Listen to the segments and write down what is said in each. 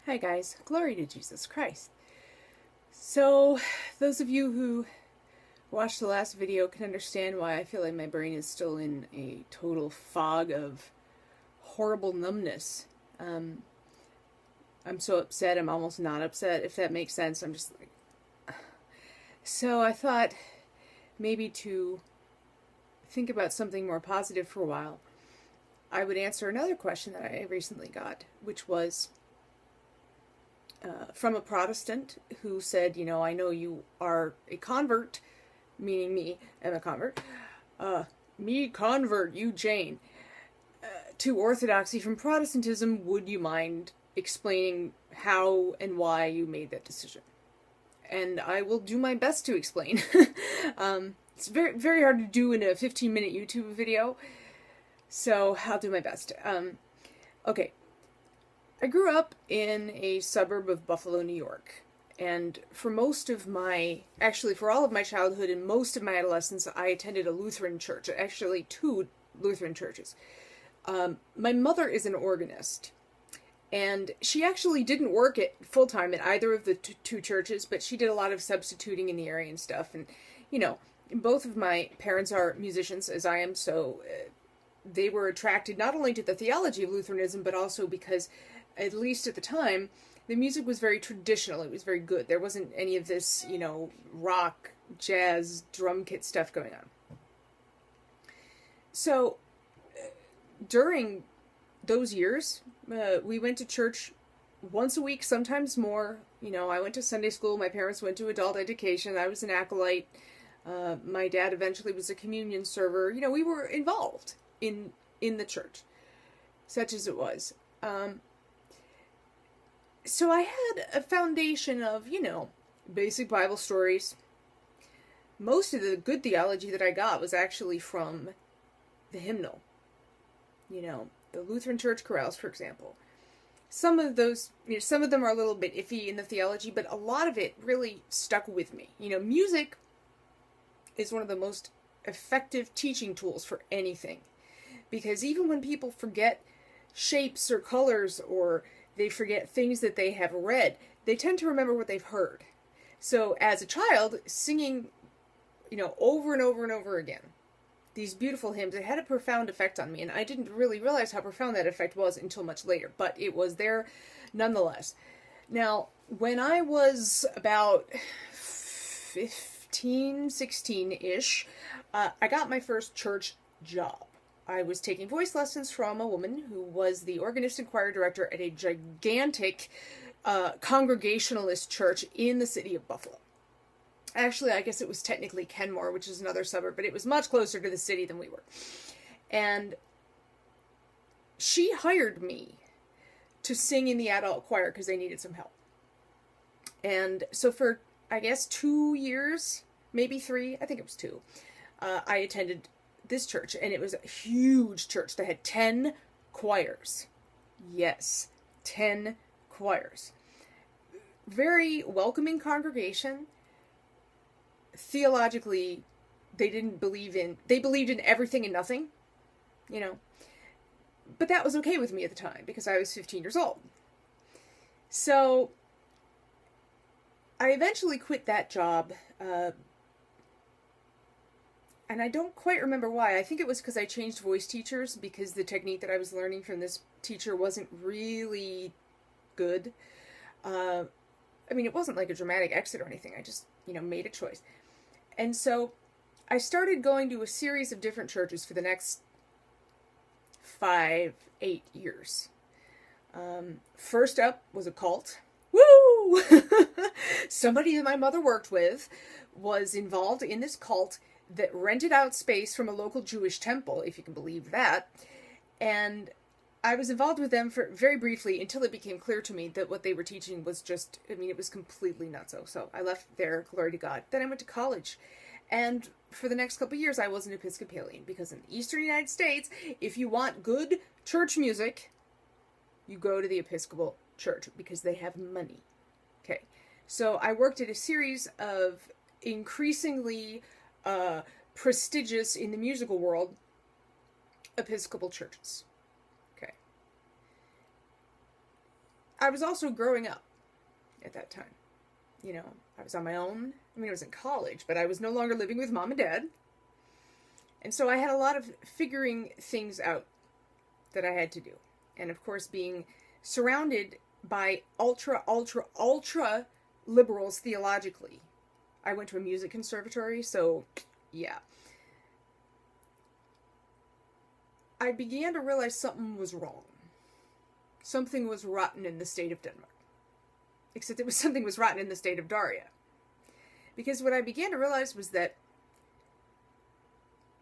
Hi guys, glory to Jesus Christ. So, those of you who watched the last video can understand why I feel like my brain is still in a total fog of horrible numbness. I'm so upset, I'm almost not upset, if that makes sense. I'm just like... So I thought maybe to think about something more positive for a while, I would answer another question that I recently got, which was from a Protestant who said, I know you are a convert, meaning me, am a convert. Me convert, you Jane, to Orthodoxy from Protestantism. Would you mind explaining how and why you made that decision? And I will do my best to explain. It's very, very hard to do in a 15-minute YouTube video, so I'll do my best. Okay. I grew up in a suburb of Buffalo, New York, and for all of my childhood and most of my adolescence, I attended a Lutheran church, actually two Lutheran churches. My mother is an organist, and she actually didn't work full-time at either of the two churches, but she did a lot of substituting in the area and stuff, and, both of my parents are musicians, as I am, so they were attracted not only to the theology of Lutheranism, but also because, at least at the time, the music was very traditional. It was very good. There wasn't any of this, rock, jazz, drum kit stuff going on. So, during those years, we went to church once a week, sometimes more. I went to Sunday school. My parents went to adult education. I was an acolyte. My dad eventually was a communion server. We were involved in the church, such as it was. So I had a foundation of, basic Bible stories. Most of the good theology that I got was actually from the hymnal. The Lutheran church chorales, for example. Some of those, some of them are a little bit iffy in the theology, but a lot of it really stuck with me. Music is one of the most effective teaching tools for anything. Because even when people forget shapes or colors, or they forget things that they have read, they tend to remember what they've heard. So as a child, singing, over and over and over again, these beautiful hymns, it had a profound effect on me, and I didn't really realize how profound that effect was until much later, but it was there nonetheless. Now, when I was about 15, 16-ish, I got my first church job. I was taking voice lessons from a woman who was the organist and choir director at a gigantic Congregationalist church in the city of Buffalo. Actually, I guess it was technically Kenmore, which is another suburb, but it was much closer to the city than we were. And she hired me to sing in the adult choir because they needed some help. And so for, I guess, 2 years, maybe 3, I think it was 2, I attended this church, and it was a huge church that had 10 choirs. Yes, 10 choirs. Very welcoming congregation. Theologically, they believed in everything and nothing, but that was okay with me at the time because I was 15 years old. So I eventually quit that job, and I don't quite remember why. I think it was because I changed voice teachers because the technique that I was learning from this teacher wasn't really good. It wasn't like a dramatic exit or anything. I just, made a choice. And so I started going to a series of different churches for the next 5-8 years. First up was a cult. Woo! Somebody that my mother worked with was involved in this cult that rented out space from a local Jewish temple, if you can believe that. And I was involved with them for very briefly until it became clear to me that what they were teaching was just, it was completely nutso. So I left there, glory to God. Then I went to college. And for the next couple of years, I was an Episcopalian, because in the Eastern United States, if you want good church music, you go to the Episcopal Church because they have money. Okay. So I worked at a series of increasingly prestigious in the musical world Episcopal churches. Okay. I was also growing up at that time. You know, I was on my own. I mean, I was in college, but I was no longer living with mom and dad. And so I had a lot of figuring things out that I had to do. And of course, being surrounded by ultra liberals theologically. I went to a music conservatory, so yeah. I began to realize something was wrong. Something was rotten in the state of Denmark. Except something was rotten in the state of Daria. Because what I began to realize was that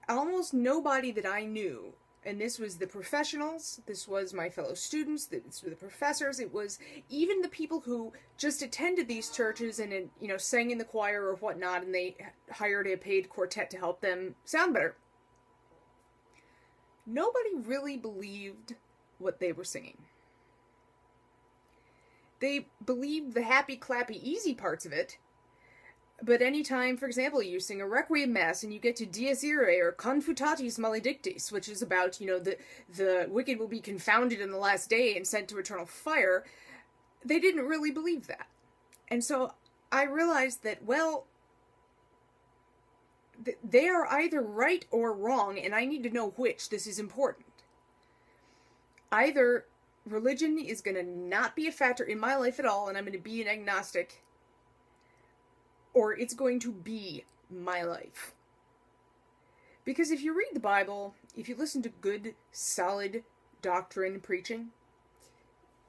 almost nobody that I knew, and this was the professionals, this was my fellow students, this were the professors, it was even the people who just attended these churches and, you know, sang in the choir or whatnot, and they hired a paid quartet to help them sound better. Nobody really believed what they were singing. They believed the happy, clappy, easy parts of it, but anytime, for example, you sing a Requiem Mass and you get to Dies Irae or Confutatis Maledictis, which is about, you know, the wicked will be confounded in the last day and sent to eternal fire, they didn't really believe that. And so I realized that, well, they are either right or wrong, and I need to know which. This is important. Either religion is going to not be a factor in my life at all, and I'm going to be an agnostic, or it's going to be my life. Because if you read the Bible, if you listen to good, solid doctrine preaching,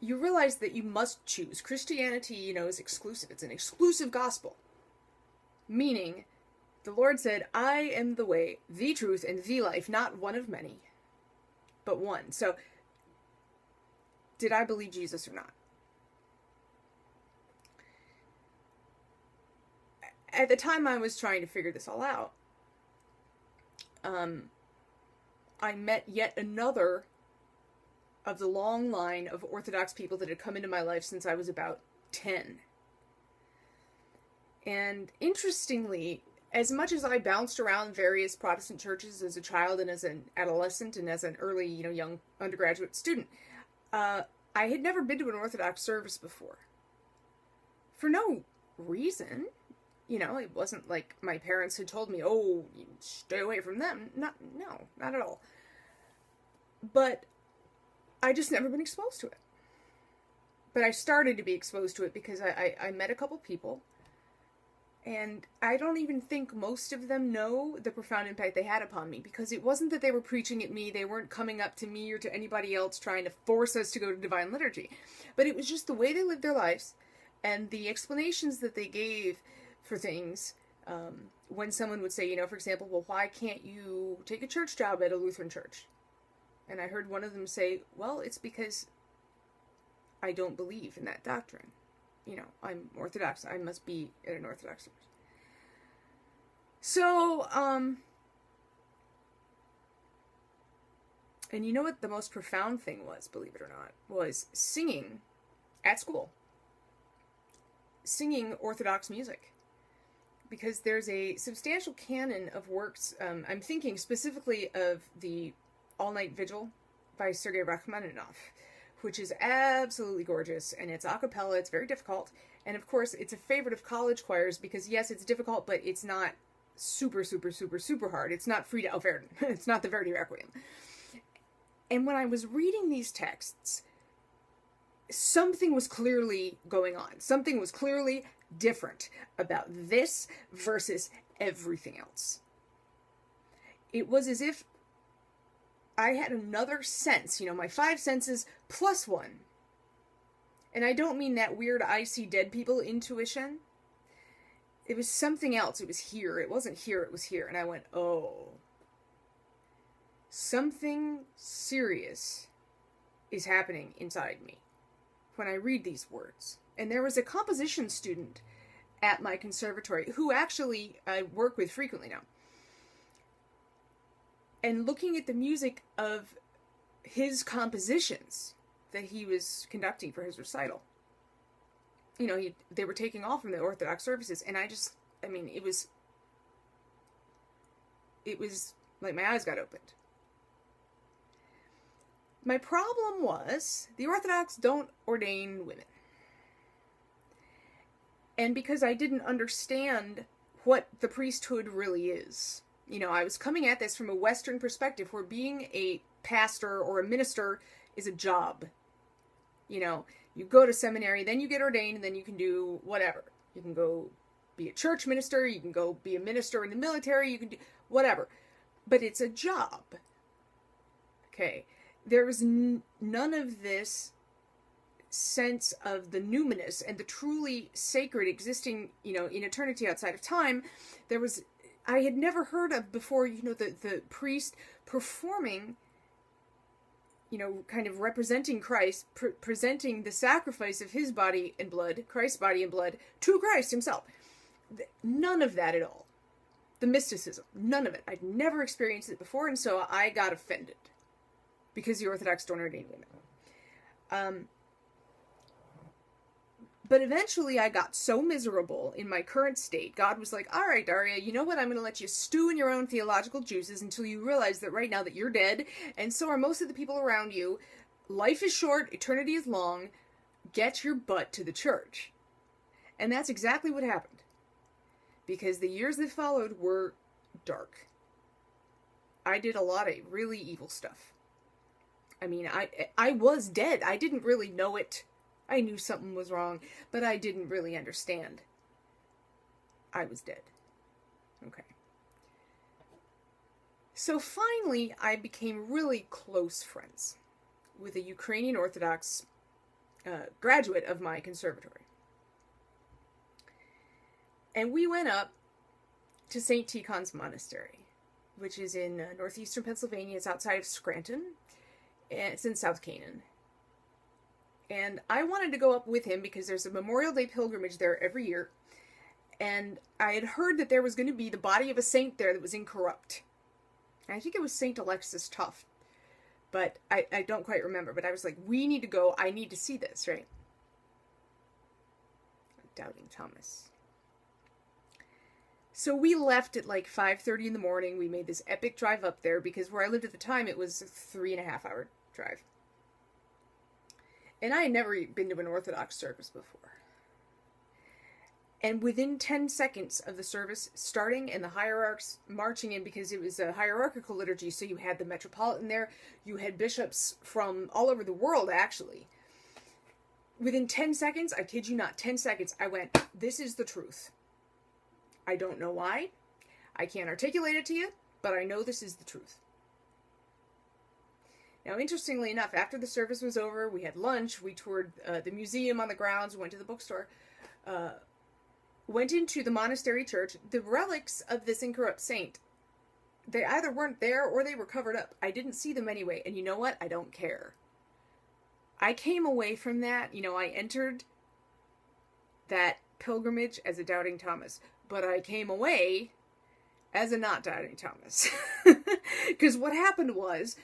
you realize that you must choose. Christianity, you know, is exclusive. It's an exclusive gospel. Meaning, the Lord said, I am the way, the truth, and the life, not one of many, but one. So, did I believe Jesus or not? At the time I was trying to figure this all out, I met yet another of the long line of Orthodox people that had come into my life since I was about 10. And interestingly, as much as I bounced around various Protestant churches as a child and as an adolescent and as an early, you know, young undergraduate student, I had never been to an Orthodox service before. For no reason. You know, it wasn't like my parents had told me, oh, you stay away from them. No, not at all. But I just never been exposed to it. But I started to be exposed to it because I met a couple people, and I don't even think most of them know the profound impact they had upon me, because it wasn't that they were preaching at me, they weren't coming up to me or to anybody else trying to force us to go to divine liturgy, but it was just the way they lived their lives, and the explanations that they gave for things. When someone would say, you know, for example, well, why can't you take a church job at a Lutheran church? And I heard one of them say, well, it's because I don't believe in that doctrine. You know, I'm Orthodox. I must be at an Orthodox church. So, and you know what the most profound thing was, believe it or not, was singing at school. Singing Orthodox music. Because there's a substantial canon of works, I'm thinking specifically of the All-Night Vigil by Sergei Rachmaninoff, which is absolutely gorgeous, and it's a cappella, it's very difficult, and of course it's a favorite of college choirs because yes, it's difficult, but it's not super hard. It's not Frida auf Erden. It's not the Verdi Requiem. And when I was reading these texts, something was clearly going on. Something was clearly different about this versus everything else. It was as if I had another sense, you know, my 5 senses plus 1. And I don't mean that weird I see dead people intuition. It was something else. It was here. It wasn't here. It was here. And I went, oh. Something serious is happening inside me when I read these words. And there was a composition student at my conservatory who actually I work with frequently now. And looking at the music of his compositions that he was conducting for his recital, you know, they were taking off from the Orthodox services, and it was like my eyes got opened. My problem was the Orthodox don't ordain women. And because I didn't understand what the priesthood really is. You know, I was coming at this from a Western perspective where being a pastor or a minister is a job. You know, you go to seminary, then you get ordained, and then you can do whatever. You can go be a church minister, you can go be a minister in the military, you can do whatever. But it's a job. Okay. There was none of this sense of the numinous and the truly sacred existing, you know, in eternity outside of time. I had never heard of before, you know, the priest performing, you know, kind of representing Christ, presenting the sacrifice of his body and blood, Christ's body and blood, to Christ himself. None of that at all. The mysticism, none of it. I'd never experienced it before, and so I got offended because the Orthodox don't ordain women. But eventually I got so miserable in my current state, God was like, all right, Daria, you know what? I'm going to let you stew in your own theological juices until you realize that right now that you're dead, and so are most of the people around you. Life is short, eternity is long. Get your butt to the church. And that's exactly what happened. Because the years that followed were dark. I did a lot of really evil stuff. I mean, I was dead. I didn't really know it. I knew something was wrong, but I didn't really understand. I was dead. Okay. So finally, I became really close friends with a Ukrainian Orthodox graduate of my conservatory. And we went up to St. Tikhon's Monastery, which is in northeastern Pennsylvania. It's outside of Scranton. And it's in South Canaan. And I wanted to go up with him because there's a Memorial Day pilgrimage there every year. And I had heard that there was going to be the body of a saint there that was incorrupt. I think it was St. Alexis Toft. But I don't quite remember. But I was like, we need to go. I need to see this, right? Doubting Thomas. So we left at like 5:30 in the morning. We made this epic drive up there because where I lived at the time, it was a 3.5-hour drive. And I had never been to an Orthodox service before. And within 10 seconds of the service starting and the hierarchs marching in, because it was a hierarchical liturgy, so you had the Metropolitan there, you had bishops from all over the world, actually. Within 10 seconds, I kid you not, 10 seconds, I went, this is the truth. I don't know why. I can't articulate it to you, but I know this is the truth. Now, interestingly enough, after the service was over, we had lunch, we toured the museum on the grounds, went to the bookstore, went into the monastery church. The relics of this incorrupt saint, they either weren't there or they were covered up. I didn't see them anyway, and you know what? I don't care. I came away from that, you know, I entered that pilgrimage as a doubting Thomas, but I came away as a not doubting Thomas. Because what happened was,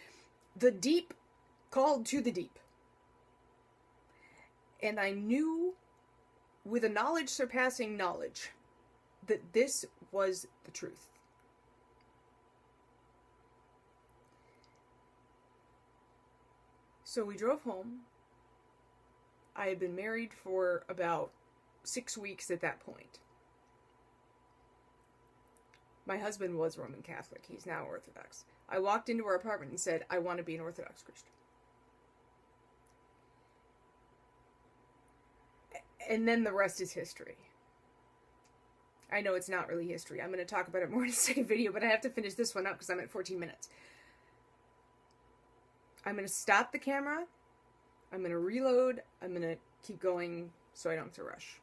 the deep called to the deep. And I knew, with a knowledge surpassing knowledge, that this was the truth. So we drove home. I had been married for about 6 weeks at that point. My husband was Roman Catholic. He's now Orthodox. I walked into our apartment and said, I want to be an Orthodox Christian. And then the rest is history. I know it's not really history. I'm going to talk about it more in a second video, but I have to finish this one up because I'm at 14 minutes. I'm going to stop the camera. I'm going to reload. I'm going to keep going so I don't have to rush.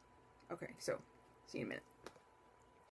Okay, so see you in a minute.